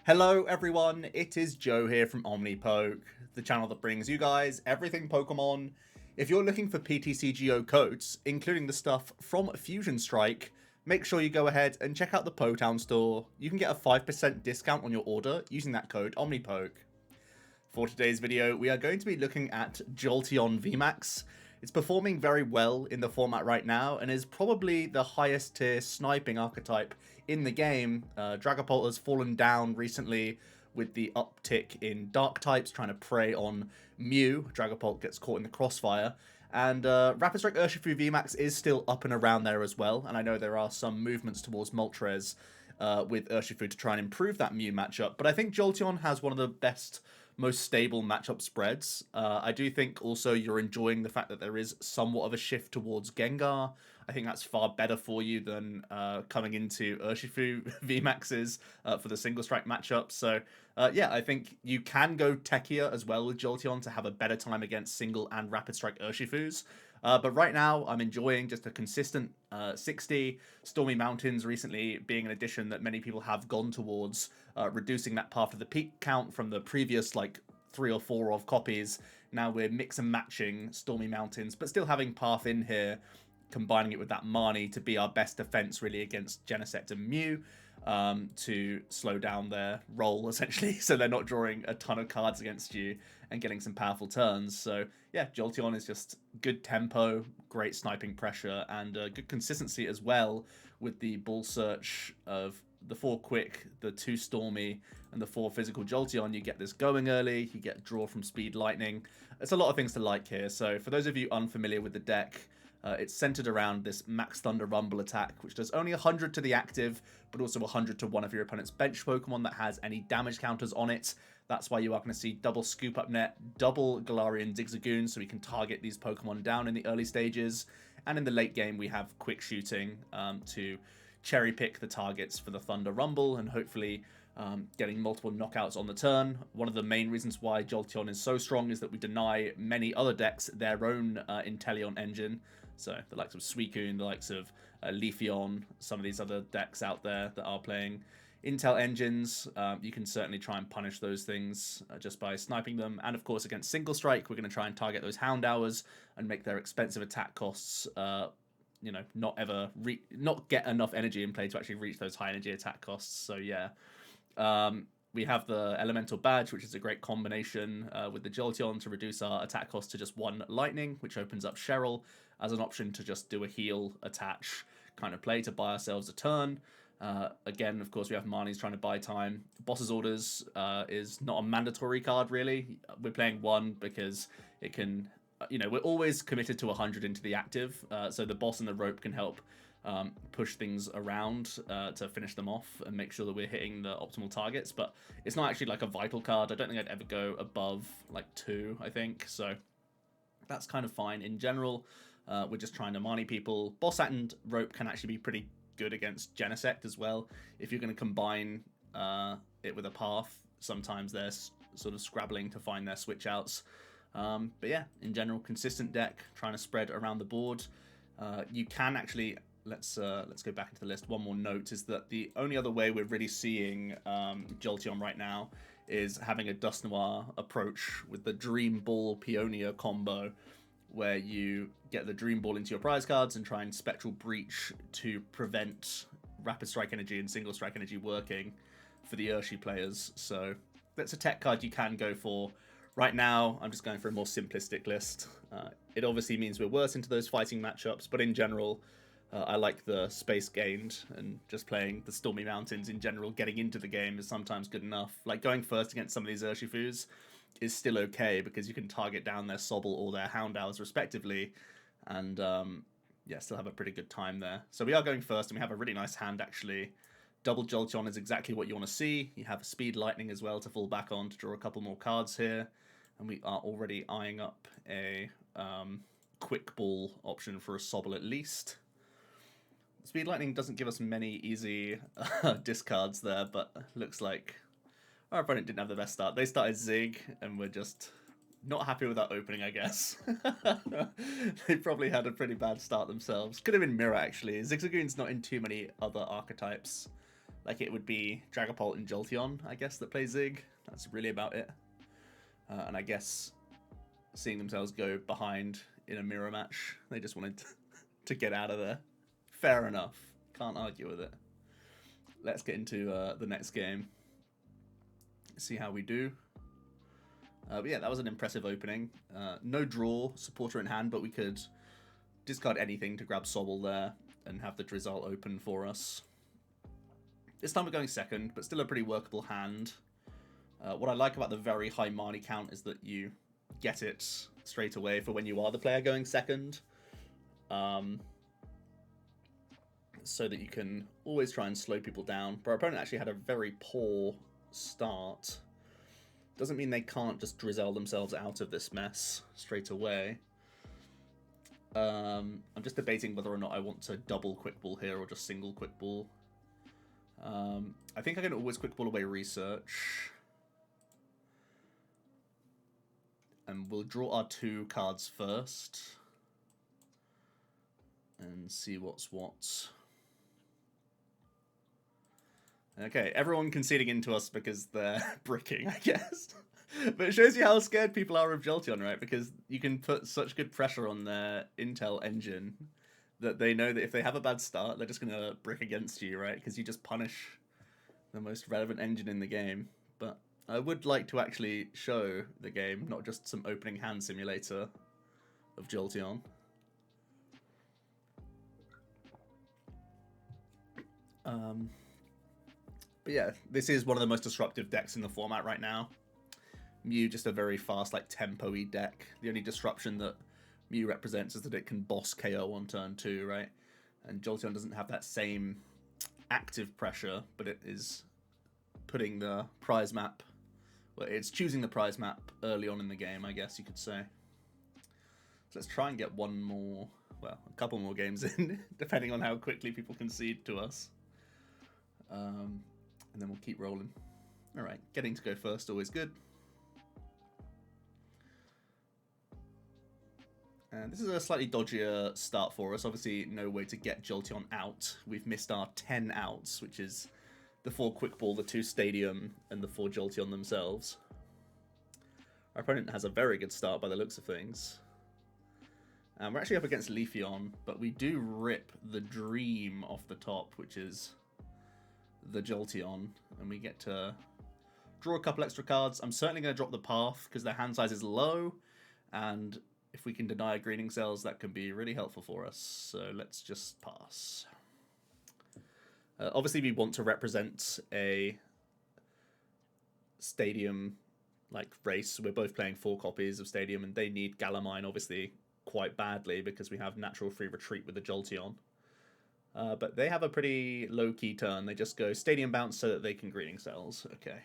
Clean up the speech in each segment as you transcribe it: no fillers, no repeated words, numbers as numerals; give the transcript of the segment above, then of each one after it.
Hello everyone, it is Joe here from Omnipoke, the channel that brings you guys everything Pokemon. If you're looking for PTCGO codes, including the stuff from Fusion Strike, make sure you go ahead and check out the Potown store. You can get a 5% discount on your order using that code Omnipoke. For today's video, we are going to be looking at Jolteon VMAX. It's performing very well in the format right now and is probably the highest tier sniping archetype in the game. Dragapult has fallen down recently with the uptick in dark types trying to prey on Mew. Dragapult gets caught in the crossfire. And Rapid Strike Urshifu VMAX is still up and around there as well. And I know there are some movements towards Moltres with Urshifu to try and improve that Mew matchup. But I think Jolteon has one of the best, most stable matchup spreads. I do think also you're enjoying the fact that there is somewhat of a shift towards Gengar. I think that's far better for you than coming into Urshifu VMAXs for the single strike matchup. So yeah, I think you can go techier as well with Jolteon to have a better time against single and rapid strike Urshifus. But right now, I'm enjoying just a consistent 60. Stormy Mountains recently being an addition that many people have gone towards, reducing that path of the peak count from the previous, like, 3 or 4 of copies. Now we're mix and matching Stormy Mountains, but still having path in here, combining it with that Marnie to be our best defense, really, against Genesect and Mew. To slow down their roll, essentially, so they're not drawing a ton of cards against you and getting some powerful turns. So yeah, Jolteon is just good tempo, great sniping pressure, and good consistency as well with the Ball Search of the 4 quick, the 2 Stormy, and the 4 physical Jolteon. You get this going early, you get draw from Speed Lightning. It's a lot of things to like here. So for those of you unfamiliar with the deck, it's centered around this Max Thunder Rumble attack, which does only 100 to the active, but also 100 to one of your opponent's bench Pokemon that has any damage counters on it. That's why you are going to see double Scoop Up Net, double Galarian Zigzagoon, so we can target these Pokemon down in the early stages. And in the late game, we have Quick Shooting to cherry pick the targets for the Thunder Rumble and hopefully getting multiple knockouts on the turn. One of the main reasons why Jolteon is so strong is that we deny many other decks their own Inteleon engine. So the likes of Suicune, the likes of Leafeon, some of these other decks out there that are playing Intel engines, you can certainly try and punish those things just by sniping them. And of course, against Single Strike, we're going to try and target those Hound Hours and make their expensive attack costs, you know, not get enough energy in play to actually reach those high energy attack costs. So yeah. We have the Elemental Badge, which is a great combination with the Jolteon to reduce our attack cost to just 1 lightning, which opens up Cheryl as an option to just do a heal attach kind of play to buy ourselves a turn. Again, of course, we have Marnie's trying to buy time. Boss's Orders is not a mandatory card, really. We're playing 1 because it can, you know, we're always committed to 100 into the active, so the boss and the rope can help push things around to finish them off and make sure that we're hitting the optimal targets. But it's not actually like a vital card. I don't think I'd ever go above like 2, I think. So that's kind of fine. In general, we're just trying to Marnie people. Boss and rope can actually be pretty good against Genesect as well. If you're going to combine it with a path, sometimes they're sort of scrabbling to find their switch outs. But yeah, in general, consistent deck, trying to spread around the board. You can actually... Let's go back into the list. One more note is that the only other way we're really seeing Jolteon right now is having a Dusknoir approach with the Dream Ball Peonia combo, where you get the Dream Ball into your prize cards and try and Spectral Breach to prevent Rapid Strike Energy and Single Strike Energy working for the Urshi players. So that's a tech card you can go for. Right now, I'm just going for a more simplistic list. It obviously means we're worse into those fighting matchups, but in general, I like the space gained, and just playing the Stormy Mountains in general, getting into the game is sometimes good enough. Like going first against some of these Urshifus is still okay because you can target down their Sobble or their Hound Owls respectively, and yeah, still have a pretty good time there. So we are going first, and we have a really nice hand actually. Double Jolteon is exactly what you want to see. You have a Speed Lightning as well to fall back on to draw a couple more cards here, and we are already eyeing up a Quick Ball option for a Sobble at least. Speed Lightning doesn't give us many easy discards there, but looks like our opponent didn't have the best start. They started Zig, and we're just not happy with that opening, I guess. They probably had a pretty bad start themselves. Could have been Mirror, actually. Zigzagoon's not in too many other archetypes. Like it would be Dragapult and Jolteon, I guess, that play Zig. That's really about it. And I guess seeing themselves go behind in a mirror match, they just wanted to get out of there. Fair enough. Can't argue with it. Let's get into the next game. See how we do. But yeah, that was an impressive opening. No draw, supporter in hand, but we could discard anything to grab Sobble there and have the Drizzile open for us. This time we're going second, but still a pretty workable hand. What I like about the very high Marnie count is that you get it straight away for when you are the player going second. So that you can always try and slow people down. But our opponent actually had a very poor start. Doesn't mean they can't just Drizzile themselves out of this mess straight away. I'm just debating whether or not I want to double Quick Ball here or just single Quick Ball. I think I can always Quick Ball away Research. And we'll draw our 2 cards first. And see what's what. Okay, everyone conceding into us because they're bricking, I guess. But it shows you how scared people are of Jolteon, right? Because you can put such good pressure on their Intel engine that they know that if they have a bad start, they're just going to brick against you, right? Because you just punish the most relevant engine in the game. But I would like to actually show the game, not just some opening hand simulator of Jolteon. But yeah, this is one of the most disruptive decks in the format right now. Mew, just a very fast, like, tempo-y deck. The only disruption that Mew represents is that it can boss KO on turn 2, right? And Jolteon doesn't have that same active pressure, but it is putting the prize map... Well, it's choosing the prize map early on in the game, I guess you could say. So let's try and get one more... Well, a couple more games in, depending on how quickly people concede to us. And then we'll keep rolling. Alright, getting to go first, always good. And this is a slightly dodgier start for us. Obviously, no way to get Jolteon out. We've missed our 10 outs, which is the 4 Quick Ball, the 2 Stadium, and the 4 Jolteon themselves. Our opponent has a very good start by the looks of things. And we're actually up against Leafeon, but we do rip the Dream off the top, which is the Jolteon, and we get to draw a couple extra cards. I'm certainly going to drop the Path because their hand size is low, and if we can deny Greening Cells, that can be really helpful for us. So let's just pass. Obviously, we want to represent a Stadium like race. We're both playing 4 copies of Stadium, and they need Galamine obviously quite badly because we have natural free retreat with the Jolteon. But they have a pretty low-key turn. They just go Stadium Bounce so that they can Greening Cells. Okay.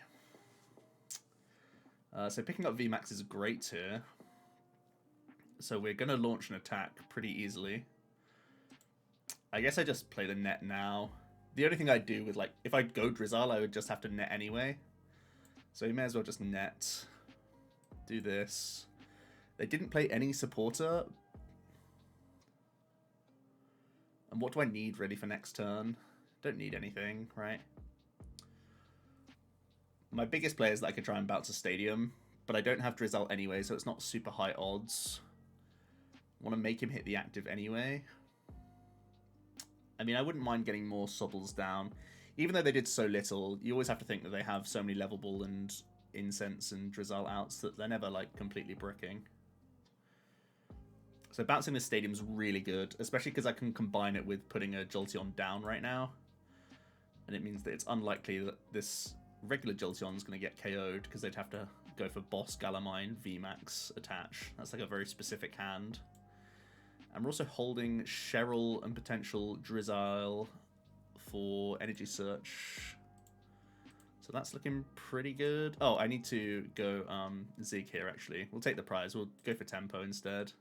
So picking up VMAX is great here. So we're going to launch an attack pretty easily. I guess I just play the net now. The only thing I'd do with, like, if I go Drizzile, I would just have to net anyway. So you may as well just net. Do this. They didn't play any supporter. And what do I need ready for next turn? Don't need anything, right? My biggest play is that I could try and bounce a Stadium, but I don't have Drizzile anyway, so it's not super high odds. Want to make him hit the active anyway. I mean, I wouldn't mind getting more Sobbles down. Even though they did so little, you always have to think that they have so many Level Ball and Incense and Drizzile outs that they're never, like, completely bricking. So bouncing this Stadium's really good, especially because I can combine it with putting a Jolteon down right now. And it means that it's unlikely that this regular Jolteon's going to get KO'd because they'd have to go for Boss, Galamine, VMAX, Attach. That's like a very specific hand. And we're also holding Cheryl and potential Drizzile for Energy Search. So that's looking pretty good. Oh, I need to go Zig here, actually. We'll take the prize. We'll go for Tempo instead.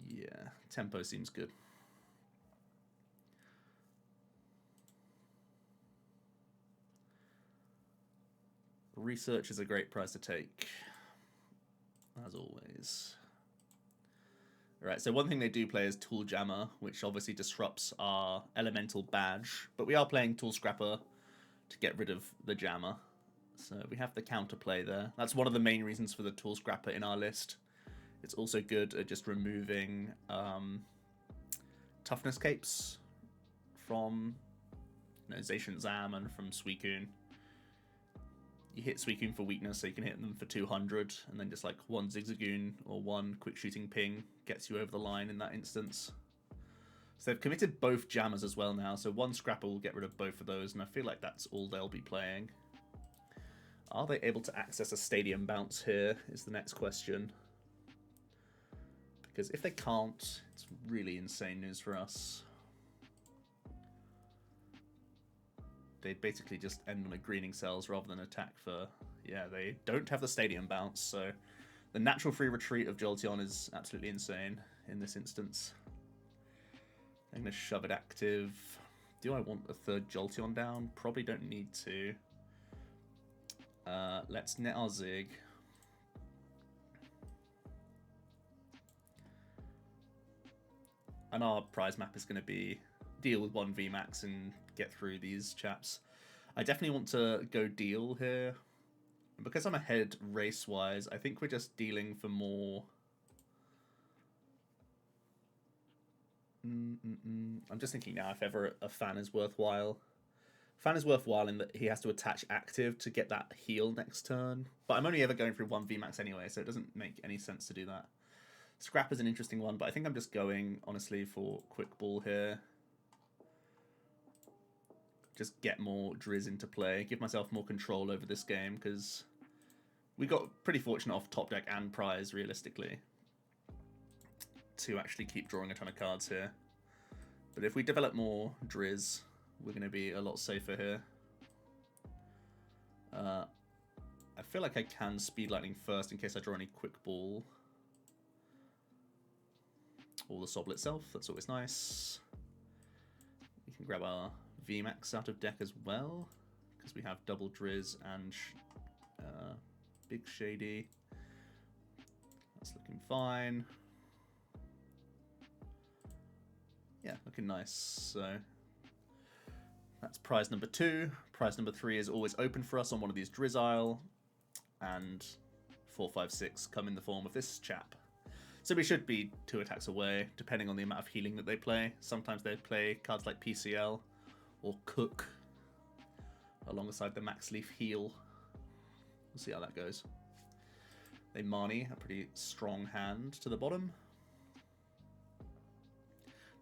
Yeah, Tempo seems good. Research is a great prize to take, as always. Alright, so one thing they do play is Tool Jammer, which obviously disrupts our Elemental Badge. But we are playing Tool Scrapper to get rid of the Jammer. So we have the counterplay there. That's one of the main reasons for the Tool Scrapper in our list. It's also good at just removing toughness capes from Zacian Zam and from Suicune. You hit Suicune for weakness, so you can hit them for 200, and then just like one Zigzagoon or one quick shooting ping gets you over the line in that instance. So they've committed both Jammers as well now, so one Scrapper will get rid of both of those, and I feel like that's all they'll be playing. Are they able to access a Stadium Bounce here, is the next question. Because if they can't, it's really insane news for us. They basically just end on a Greening Cells rather than attack for... Yeah, they don't have the Stadium Bounce, so the natural free retreat of Jolteon is absolutely insane in this instance. I'm going to shove it active. Do I want a third Jolteon down? Probably don't need to. Let's net our Zig. And our prize map is going to be deal with one VMAX and get through these chaps. I definitely want to go deal here. Because I'm ahead race-wise, I think we're just dealing for more... I'm just thinking now if ever a Fan is worthwhile. Fan is worthwhile in that he has to attach active to get that heal next turn. But I'm only ever going through one VMAX anyway, so it doesn't make any sense to do that. Scrap is an interesting one, but I think I'm just going, honestly, for Quick Ball here. Just get more Drizz into play, give myself more control over this game, because we got pretty fortunate off top deck and prize, realistically, to actually keep drawing a ton of cards here. But if we develop more Drizz, we're going to be a lot safer here. I feel like I can Speed Lightning first in case I draw any Quick Ball. Or the Sobble itself, that's always nice. We can grab our VMAX out of deck as well, because we have double Drizz and Big Shady. That's looking fine. Yeah, looking nice. So that's prize number 2. Prize number 3 is always open for us on one of these Drizzile. And 4, 5, 6 come in the form of this chap. So we should be 2 attacks away, depending on the amount of healing that they play. Sometimes they play cards like PCL or Cook alongside the Max Leaf Heal. We'll see how that goes. They Marnie, a pretty strong hand to the bottom.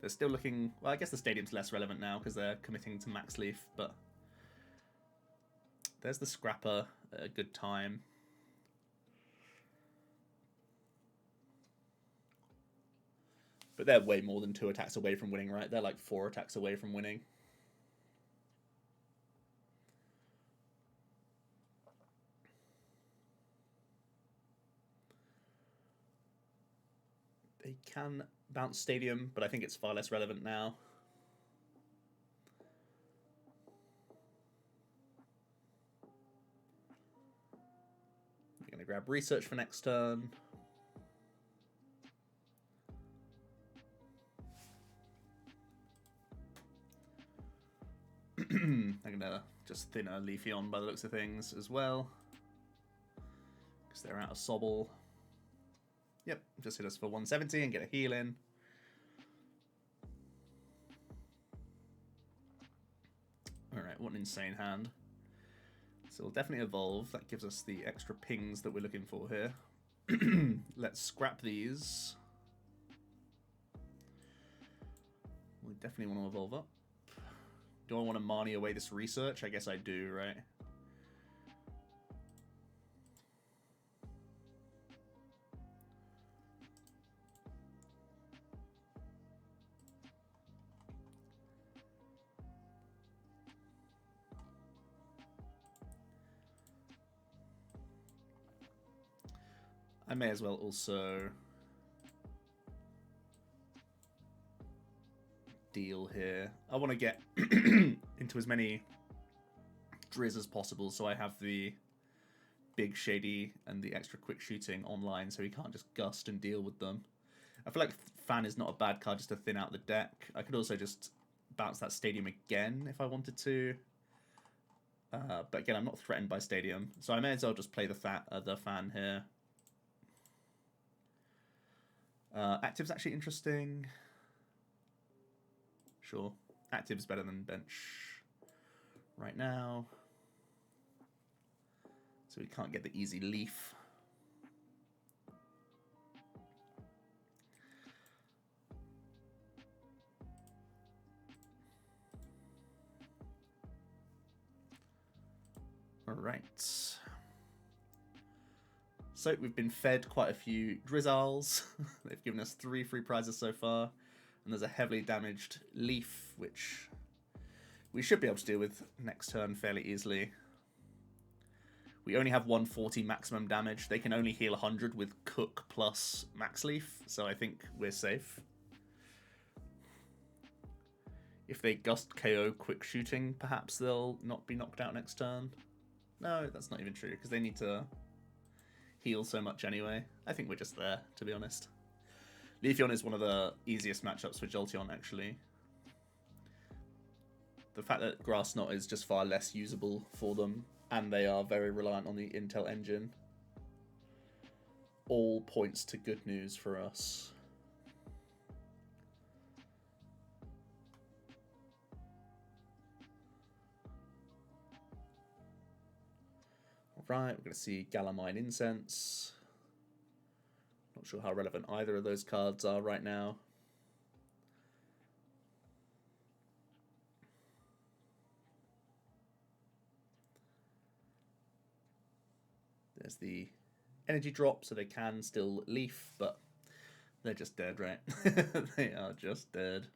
They're still looking... Well, I guess the Stadium's less relevant now because they're committing to Max Leaf, but there's the Scrapper at a good time. But they're way more than 2 attacks away from winning, right? They're like 4 attacks away from winning. They can bounce Stadium, but I think it's far less relevant now. I'm going to grab Research for next turn. I'm going to just thin a Leafeon by the looks of things as well, because they're out of Sobble. Yep, just hit us for 170 and get a heal in. Alright, what an insane hand. So we'll definitely evolve. That gives us the extra pings that we're looking for here. Let's scrap these. We definitely want to evolve up. Do I want to Marnie away this Research? I guess I do, right? I may as well also deal here. I want to get into as many Drizz as possible so I have the Big Shady and the extra quick shooting online so he can't just gust and deal with them. I feel like Fan is not a bad card just to thin out the deck. I could also just bounce that Stadium again if I wanted to. But again, I'm not threatened by Stadium, so I may as well just play the Fan here. Active's actually interesting. Sure. Active's better than bench right now. So we can't get the easy leaf. All right. So we've been fed quite a few Drizziles. They've given us 3 free prizes so far. And there's a heavily damaged leaf, which we should be able to deal with next turn fairly easily. We only have 140 maximum damage. They can only heal 100 with Cook plus Max Leaf, so I think we're safe. If they Gust KO Quick Shooting, perhaps they'll not be knocked out next turn. No, that's not even true, because they need to heal so much anyway. I think we're just there, to be honest. Leafeon is one of the easiest matchups for Jolteon, actually. The fact that Grass Knot is just far less usable for them, and they are very reliant on the Intel engine, all points to good news for us. Right, we're going to see Galarian Incense. Not sure how relevant either of those cards are right now. There's the energy drop, so they can still leaf, but they're just dead, right? They are just dead.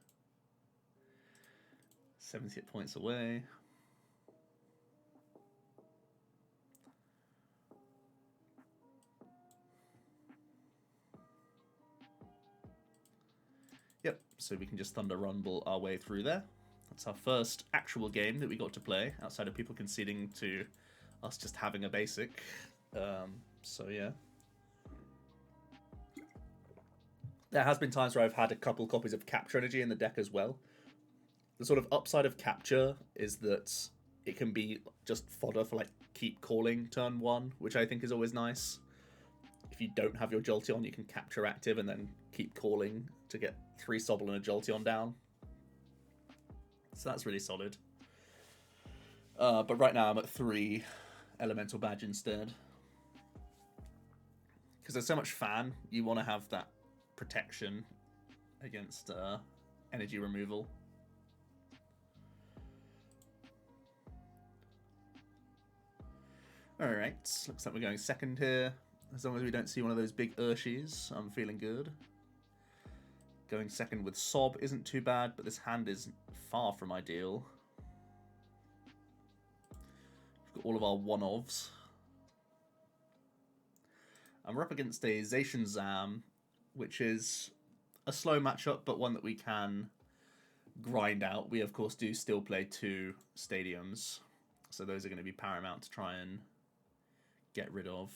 70 points away. Yep, so we can just Thunder Rumble our way through there. That's our first actual game that we got to play, outside of people conceding to us just having a basic. So yeah. There has been times where I've had a couple copies of Capture Energy in the deck as well. The sort of upside of Capture is that it can be just fodder for like keep calling turn 1, which I think is always nice. If you don't have your Jolteon, you can Capture active and then keep calling to get 3 Sobble and a Jolteon down. So that's really solid. But right now I'm at 3 Elemental Badge instead. Because there's so much Fan, you want to have that protection against energy removal. Alright, looks like we're going second here. As long as we don't see one of those big Urshies, I'm feeling good. Going second with Sob isn't too bad, but this hand is far from ideal. We've got all of our one-ofs. And we're up against a Zacian Zam, which is a slow matchup, but one that we can grind out. We, of course, do still play 2 stadiums, so those are going to be paramount to try and get rid of.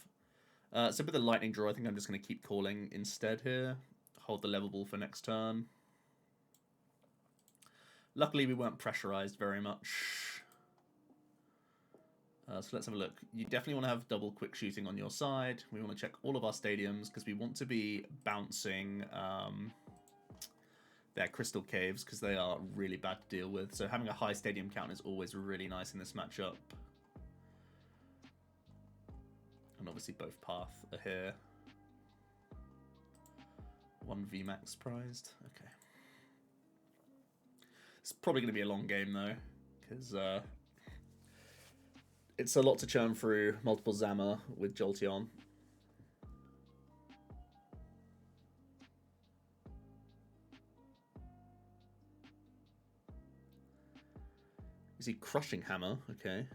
So with the Lightning Draw, I think I'm just going to keep calling instead here. Hold the level ball for next turn. Luckily, we weren't pressurized very much. So let's have a look. You definitely want to have double quick shooting on your side. We want to check all of our stadiums because we want to be bouncing their Crystal Caves because they are really bad to deal with. So having a high stadium count is always really nice in this matchup. And obviously both path are here. 1 VMAX prized. Okay. It's probably going to be a long game though, because it's a lot to churn through multiple Zama with Jolteon. Is he Crushing Hammer? Okay.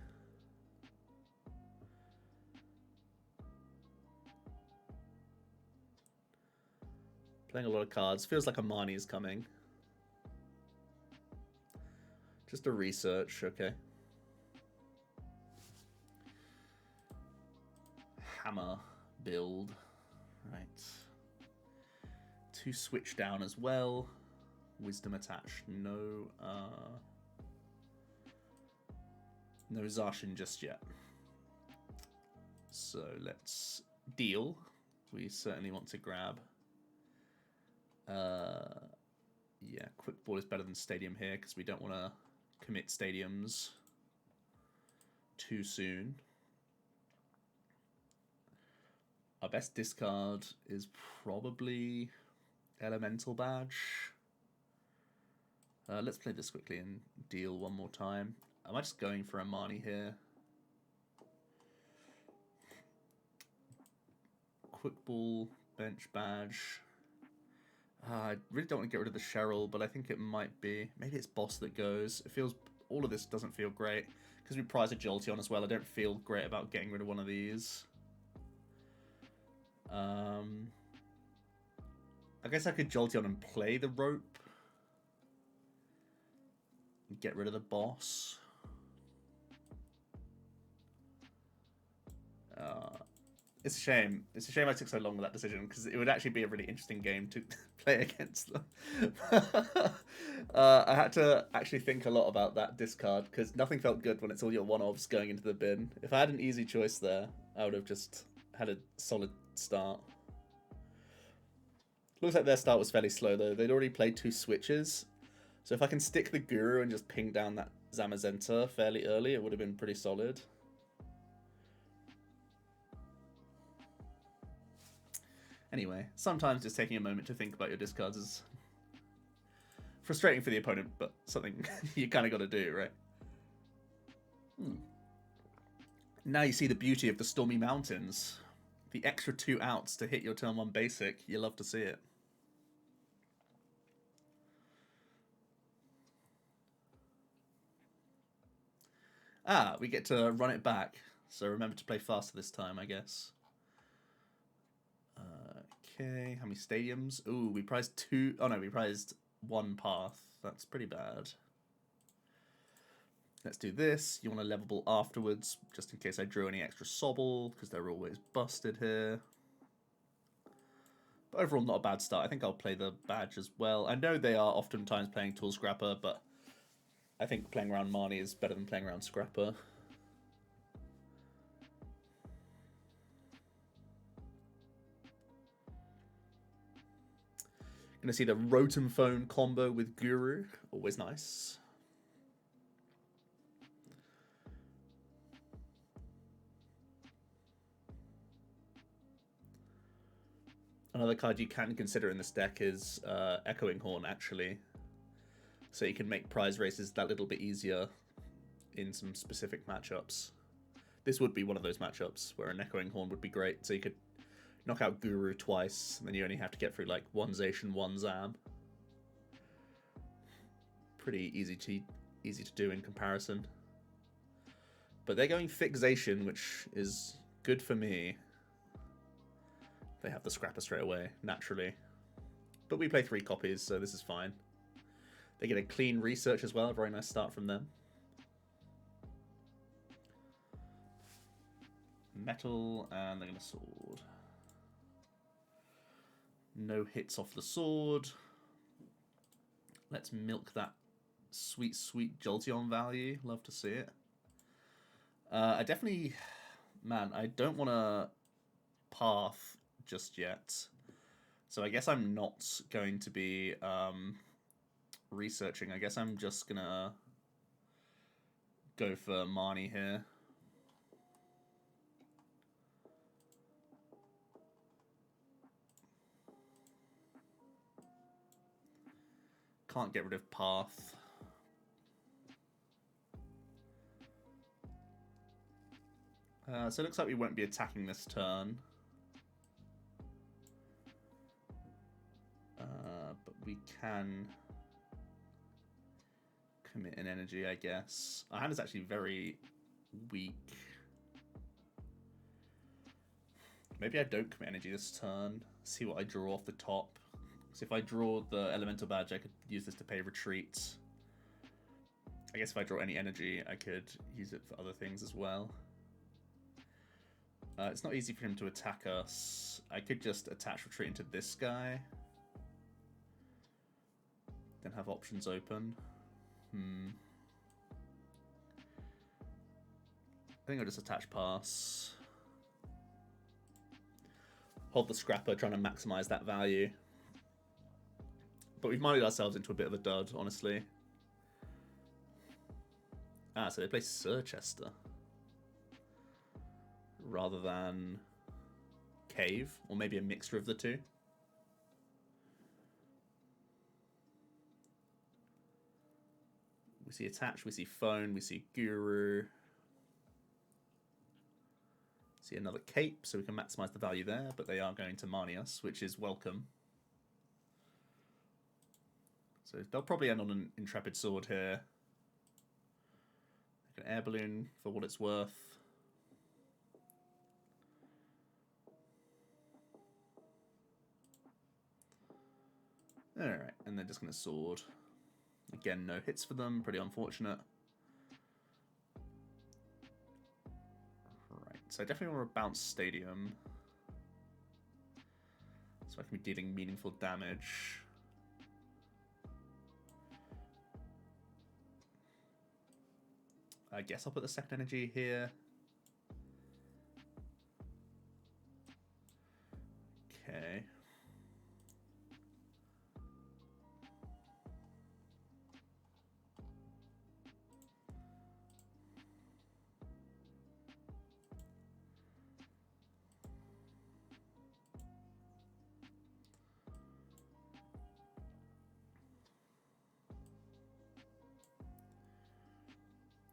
Playing a lot of cards. Feels like Amani is coming. Just a research, okay. Hammer build. Right. 2 switch down as well. Wisdom attached. No Zarshin just yet. So let's deal. We certainly want to grab. Yeah, Quick Ball is better than Stadium here because we don't want to commit Stadiums too soon. Our best discard is probably Elemental Badge. Let's play this quickly and deal one more time. Am I just going for a Marnie here? Quick Ball, Bench Badge. I really don't want to get rid of the Cheryl, but I think it might be. Maybe it's Boss that goes. It feels... All of this doesn't feel great. Because we prize a Jolteon as well, I don't feel great about getting rid of one of these. I guess I could Jolteon and play the Rope. Get rid of the Boss. It's a shame. It's a shame I took so long with that decision, because it would actually be a really interesting game to play against them. I had to actually think a lot about that discard, because nothing felt good when it's all your one-offs going into the bin. If I had an easy choice there, I would have just had a solid start. Looks like their start was fairly slow, though. They'd already played 2 switches. So if I can stick the Guru and just ping down that Zamazenta fairly early, it would have been pretty solid. Anyway, sometimes just taking a moment to think about your discards is frustrating for the opponent, but something you kind of got to do, right? Now you see the beauty of the Stormy Mountains. The extra 2 outs to hit your turn 1 basic. You love to see it. Ah, we get to run it back. So remember to play faster this time, I guess. Okay, how many stadiums? Ooh, we prized 2. Oh no, we prized 1 path. That's pretty bad. Let's do this. You want a level ball afterwards, just in case I drew any extra Sobble, because they're always busted here. But overall, not a bad start. I think I'll play the badge as well. I know they are oftentimes playing Tool Scrapper, but I think playing around Marnie is better than playing around Scrapper. Gonna see the Rotom Phone combo with Guru. Always nice. Another card you can consider in this deck is Echoing Horn, actually. So you can make prize races that little bit easier in some specific matchups. This would be one of those matchups where an Echoing Horn would be great. So you could knock out Guru twice, and then you only have to get through like 1 Zacian, 1 Zam. Pretty easy to do in comparison. But they're going Fixation, which is good for me. They have the Scrapper straight away, naturally. But we play 3 copies, so this is fine. They get a clean Research as well, a very nice start from them. Metal, and they're going to Sword. No hits off the Sword. Let's milk that sweet, sweet Jolteon value. Love to see it. I definitely... Man, I don't want to path just yet. So I guess I'm not going to be researching. I guess I'm just going to go for Marnie here. Can't get rid of path. So it looks like we won't be attacking this turn. But we can commit an energy, I guess. Our hand is actually very weak. Maybe I don't commit energy this turn. See what I draw off the top. So if I draw the Elemental Badge, I could use this to pay retreat. I guess if I draw any energy, I could use it for other things as well. It's not easy for him to attack us. I could just attach retreat into this guy. can have options open. I think I'll just attach pass. Hold the scrapper, trying to maximize that value. But we've moneyed ourselves into a bit of a dud, honestly. Ah, so they play Sirchester rather than Cave, or maybe a mixture of the two. We see Attach, we see Phone, we see Guru. See another Cape, so we can maximize the value there, but they are going to money us, which is welcome. So they'll probably end on an Intrepid Sword here. An Air Balloon for what it's worth. Alright, and they're just going to Sword. Again, no hits for them, pretty unfortunate. Right, so I definitely want to bounce Stadium. So I can be dealing meaningful damage. I guess I'll put the second energy here. Okay.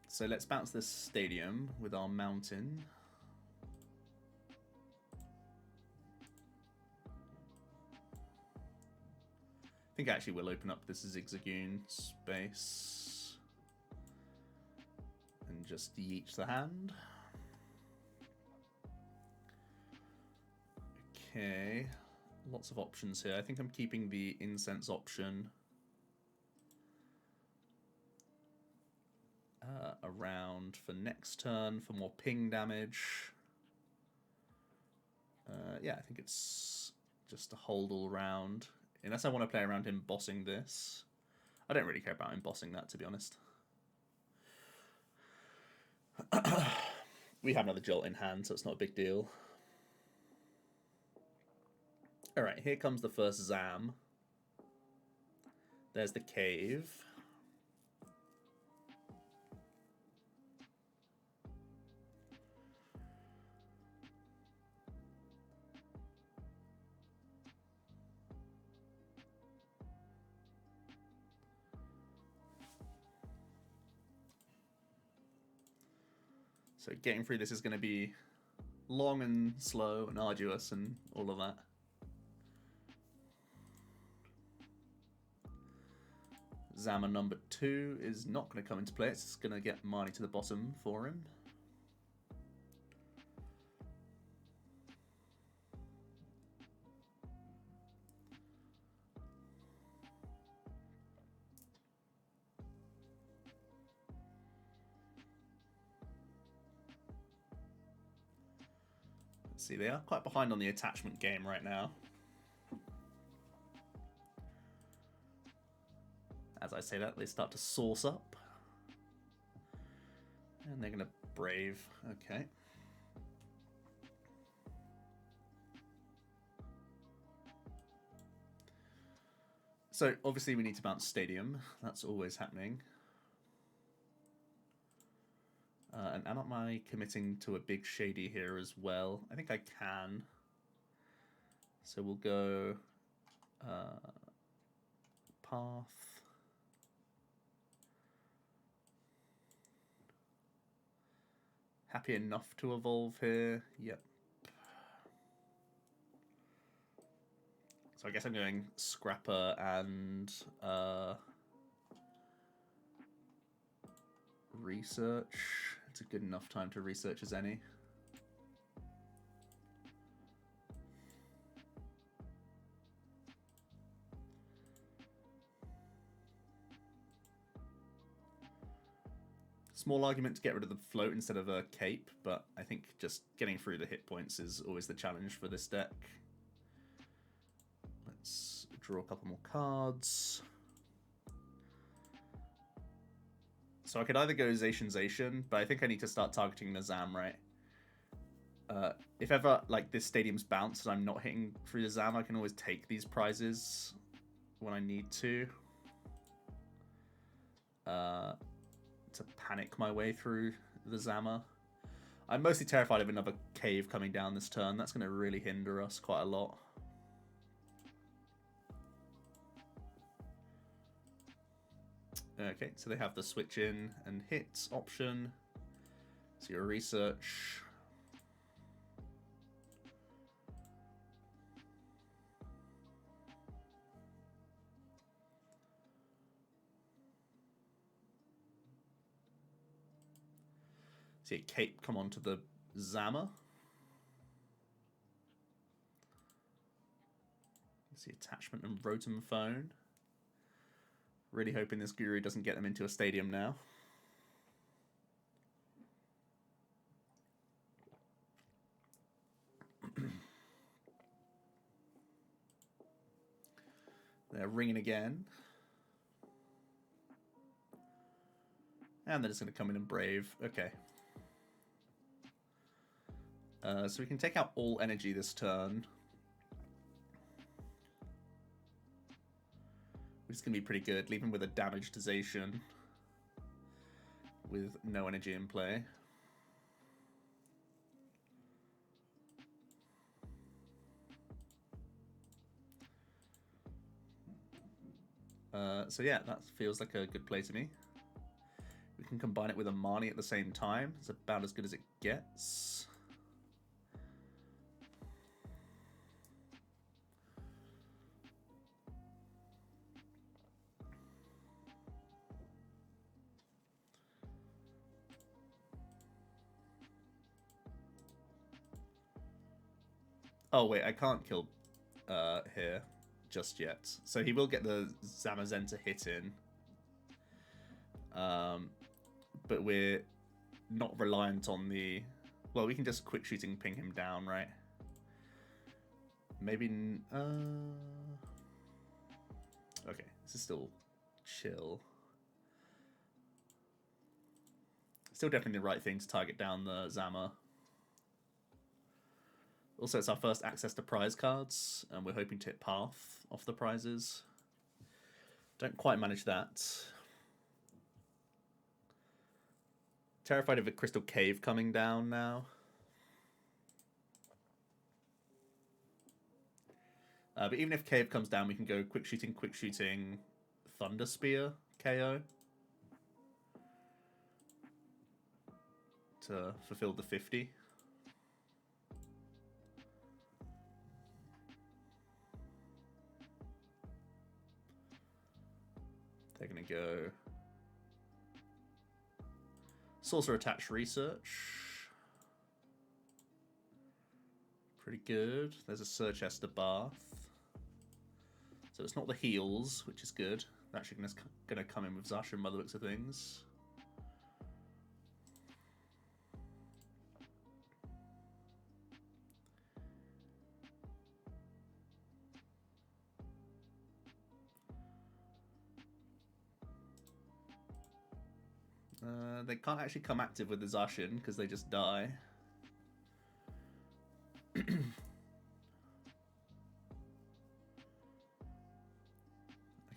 So let's bounce this Stadium with our Mountain. I think actually we'll open up this Zigzagoon space and just yeet the hand. Okay, lots of options here. I think I'm keeping the Incense option around for next turn for more ping damage. Yeah, I think it's just a hold all round. Unless I want to play around him bossing this. I don't really care about him bossing that, to be honest. We have another Jolt in hand, so it's not a big deal. Alright, here comes the first Zam. There's the Cave. So getting through this is going to be long and slow and arduous and all of that. Zama number 2 is not going to come into play. It's just going to get Marnie to the bottom for him. See, they are quite behind on the attachment game right now. As I say that, they start to source up. And they're going to Brave. Okay. So, obviously we need to bounce Stadium. That's always happening. And am I committing to a big Shady here as well? I think I can. So we'll go Path. Happy enough to evolve here. Yep. So I guess I'm going Scrapper and Research. It's a good enough time to research as any. Small argument to get rid of the float instead of a cape, but I think just getting through the hit points is always the challenge for this deck. Let's draw a couple more cards. So I could either go Zacian, but I think I need to start targeting Nazam, right? If ever, like, this stadium's bounced and I'm not hitting through the Zam, I can always take these prizes when I need to panic my way through the Zammer. I'm mostly terrified of another cave coming down this turn. That's going to really hinder us quite a lot. Okay, so they have the switch in and hit option. So your research. See a cape come onto the Zammer. See attachment and Rotom phone. Really hoping this Guru doesn't get them into a stadium now. They're ringing again. And they're just going to come in and Brave. Okay. So we can take out all energy this turn. Which is going to be pretty good. Leave him with a damaged Zacian. With no energy in play. So yeah, that feels like a good play to me. We can combine it with a Marnie at the same time. It's about as good as it gets. Oh wait, I can't kill here just yet. So he will get the Zamazen to hit in. But we're not reliant on the... Well, we can just quick shooting ping him down, right? Maybe... Okay, this is still chill. Still definitely the right thing to target down the Zammer. Also, it's our first access to prize cards, and we're hoping to hit Path off the prizes. Don't quite manage that. Terrified of a Crystal Cave coming down now. But even if Cave comes down, we can go quick shooting, Thunder Spear, KO. To fulfill the 50. They're going to go Sorcerer Attach Research. Pretty good. There's a Search Esther Bath. So it's not the heals, which is good. They're actually going to come in with Zacian by the looks of things. They can't actually come active with the Zacian because they just die. I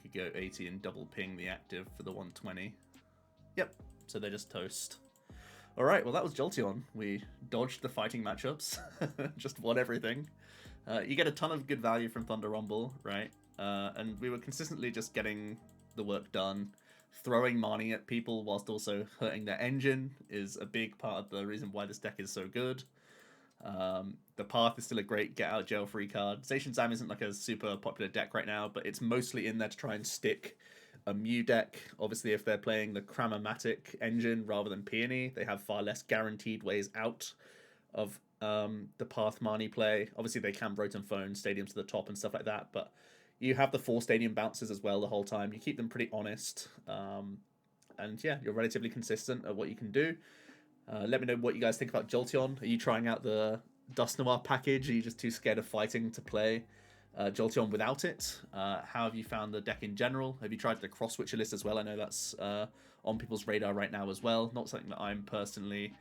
could go 80 and double ping the active for the 120. Yep, so they're just toast. Alright, well that was Jolteon. We dodged the fighting matchups. Just won everything. You get a ton of good value from Thunder Rumble, right? And we were consistently just getting the work done. Throwing Marnie at people whilst also hurting their engine is a big part of the reason why this deck is so good. The Path is still a great get-out-jail-free card. Zacian Zam isn't like a super popular deck right now, but it's mostly in there to try and stick a Mew deck. Obviously, if they're playing the Cramomatic engine rather than Peony, they have far less guaranteed ways out of the Path Marnie play. Obviously, they can Rotom Phone Stadium to the top and stuff like that, but you have the 4 stadium bounces as well the whole time. You keep them pretty honest. And yeah, you're relatively consistent at what you can do. Let me know what you guys think about Jolteon. Are you trying out the Dust Noir package? Are you just too scared of fighting to play Jolteon without it. How have you found the deck in general? Have you tried the cross-switcher list as well? I know that's on people's radar right now as well. Not something that I'm personally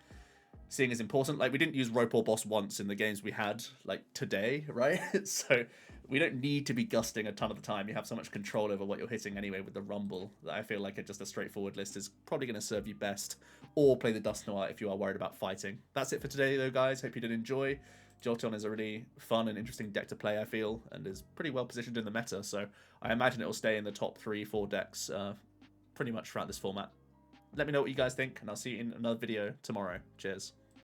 seeing as important. Like, we didn't use Rope or Boss once in the games we had, like, today, right? So we don't need to be gusting a ton of the time. You have so much control over what you're hitting anyway with the Rumble that I feel like just a straightforward list is probably going to serve you best. Or play the Dust Noir if you are worried about fighting. That's it for today, though, guys. Hope you did enjoy. Jolteon is a really fun and interesting deck to play, I feel, and is pretty well positioned in the meta, so I imagine it will stay in the top 3-4 decks pretty much throughout this format. Let me know what you guys think, and I'll see you in another video tomorrow. Cheers.